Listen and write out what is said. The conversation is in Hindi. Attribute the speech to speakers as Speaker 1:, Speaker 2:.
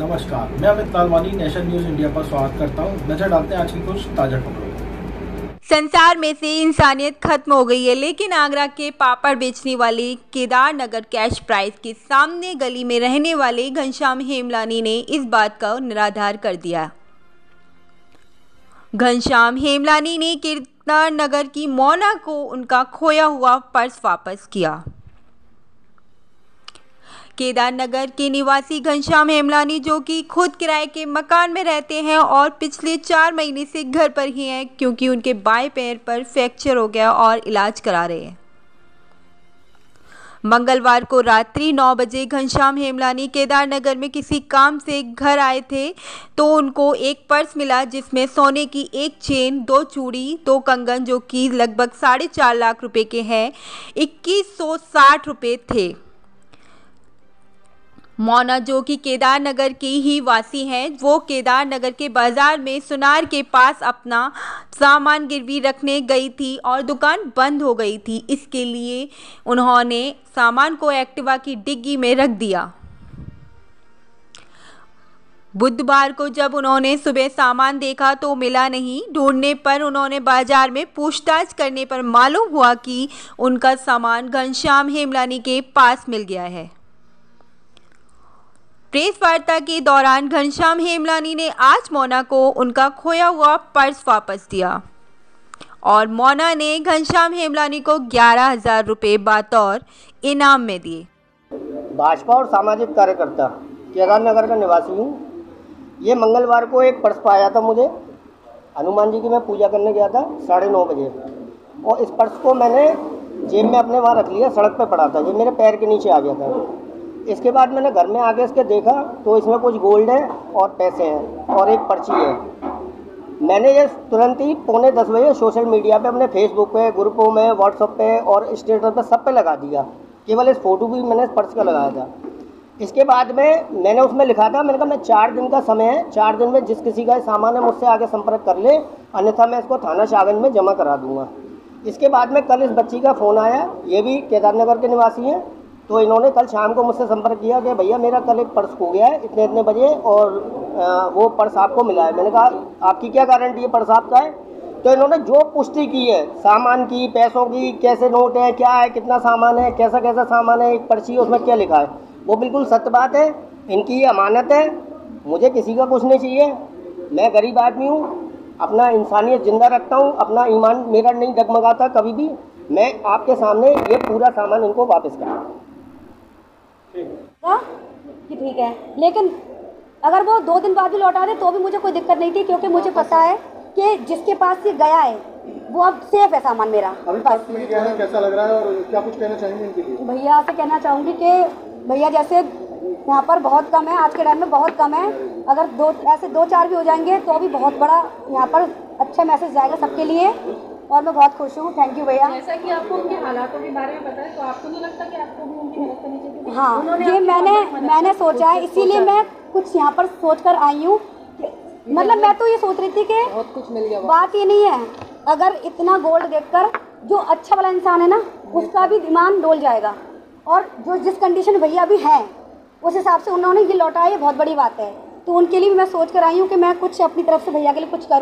Speaker 1: नमस्कार, मैं Amit Lalwani nation news India पर स्वागत करता हूं। नजर डालते हैं आज की कुछ ताजा खबरों।
Speaker 2: संसार में से इंसानियत खत्म हो गई है, लेकिन आगरा के पापड़ बेचने वाले केदार नगर कैश प्राइस के सामने गली में रहने वाले घनश्याम हेमलानी ने इस बात का निराधार कर दिया। घनश्याम हेमलानी ने केदार नगर की मोना को उनका खोया हुआ पर्स वापस किया। केदार नगर के निवासी घनश्याम हेमलानी, जो कि खुद किराए के मकान में रहते हैं और पिछले 4 महीने से घर पर ही हैं, क्योंकि उनके बाएं पैर पर फ्रैक्चर हो गया और इलाज करा रहे हैं। मंगलवार को रात्रि 9 बजे घनश्याम हेमलानी केदार नगर में किसी काम से घर आए थे तो उनको एक पर्स मिला, जिसमें सोने की एक चेन, 2 चूड़ी, 2 कंगन, जो कि लगभग 4.5 लाख रुपए के हैं, 2160 रुपये थे। मोना, जो कि केदार नगर की ही वासी हैं, वो केदार नगर के बाजार में सुनार के पास अपना सामान गिरवी रखने गई थी और दुकान बंद हो गई थी। इसके लिए उन्होंने सामान को एक्टिवा की डिग्गी में रख दिया। बुधवार को जब उन्होंने सुबह सामान देखा तो मिला नहीं। ढूंढने पर उन्होंने बाजार में पूछताछ करने पर मालूम हुआ कि उनका सामान घनश्याम हेमलानी के पास मिल गया है। प्रेस वार्ता के दौरान घनश्याम हेमलानी ने आज मोना को उनका खोया हुआ पर्स वापस दिया और मोना ने घनश्याम हेमलानी को 11,000 रुपये बतौर इनाम में दिए।
Speaker 3: भाजपा और सामाजिक कार्यकर्ता केदार नगर का निवासी हूँ। ये मंगलवार को एक पर्स पाया था मुझे। हनुमान जी की मैं पूजा करने गया था 9:30 बजे, और इस पर्स को मैंने जेब में अपने वहाँ रख लिया। सड़क पे पड़ा था, ये मेरे पैर के नीचे आ गया था। इसके बाद मैंने घर में आके इसके देखा तो इसमें कुछ गोल्ड है और पैसे हैं और एक पर्ची है। मैंने ये तुरंत ही 9:45 बजे सोशल मीडिया पे, अपने फेसबुक पे, ग्रुपों में, व्हाट्सएप पे और स्टेटस पे सब पे लगा दिया। केवल इस फोटो भी मैंने इस पर्स का लगाया था। इसके बाद में मैंने उसमें लिखा था, मैंने कहा मैं 4 दिन का समय है, 4 दिन में जिस किसी का सामान है मुझसे आगे संपर्क कर ले, अन्यथा मैं इसको थाना शाहगंज में जमा करा दूँगा। इसके बाद में कल इस बच्ची का फ़ोन आया, ये भी केदार नगर के निवासी हैं। तो इन्होंने कल शाम को मुझसे संपर्क किया कि भैया मेरा कल एक पर्स खो गया है इतने बजे और वो पर्स आपको मिला है। मैंने कहा आपकी क्या गारंटी है पर्स आपका है? तो इन्होंने जो पुष्टि की है सामान की, पैसों की, कैसे नोट है, क्या है, कितना सामान है, कैसा कैसा सामान है, एक पर्ची है उसमें क्या लिखा है, वो बिल्कुल सत्य बात है। इनकी ये अमानत है। मुझे किसी का कुछ नहीं चाहिए। मैं गरीब आदमी हूँ, अपना इंसानियत जिंदा रखता हूँ, अपना ईमान मेरा नहीं डगमगाता कभी भी। मैं आपके सामने ये पूरा सामान इनको वापस करूँ
Speaker 4: कि ठीक है, लेकिन अगर वो 2 दिन बाद भी लौटा दे तो भी मुझे कोई दिक्कत नहीं थी, क्योंकि मुझे पता है कि जिसके पास से गया है वो अब सेफ है सामान मेरा।
Speaker 5: अभी पास में क्या है, कैसा लग रहा है और क्या कुछ कहना चाहेंगे इनके लिए?
Speaker 4: भैया से कहना चाहूँगी कि भैया जैसे यहाँ पर बहुत कम है, आज के टाइम में बहुत कम है, अगर 2-4 भी हो जाएंगे तो भी बहुत बड़ा यहाँ पर अच्छा मैसेज जाएगा सबके लिए, और मैं बहुत खुश हूँ। थैंक यू भैया।
Speaker 6: जैसा कि आपको उनके हालातों के बारे में पता है, तो आपको नहीं लगता कि आपको भी उनकी मदद करनी चाहिए?
Speaker 4: हाँ, ये मैंने सोचा है, इसीलिए मैं कुछ यहाँ पर सोच कर आई हूँ। मतलब मैं तो ये सोच रही थी कि
Speaker 6: बहुत कुछ मिल गया।
Speaker 4: बात ये नहीं है, अगर इतना गोल्ड देखकर जो अच्छा वाला इंसान है ना, उसका भी ईमान डोल जाएगा, और जो जिस कंडीशन में भैया भी हैं उस हिसाब से उन्होंने ये लौटाया, ये बहुत बड़ी बात है। तो उनके लिए भी मैं सोच कर आई हूँ कि मैं कुछ अपनी तरफ से भैया के लिए कुछ करूँ।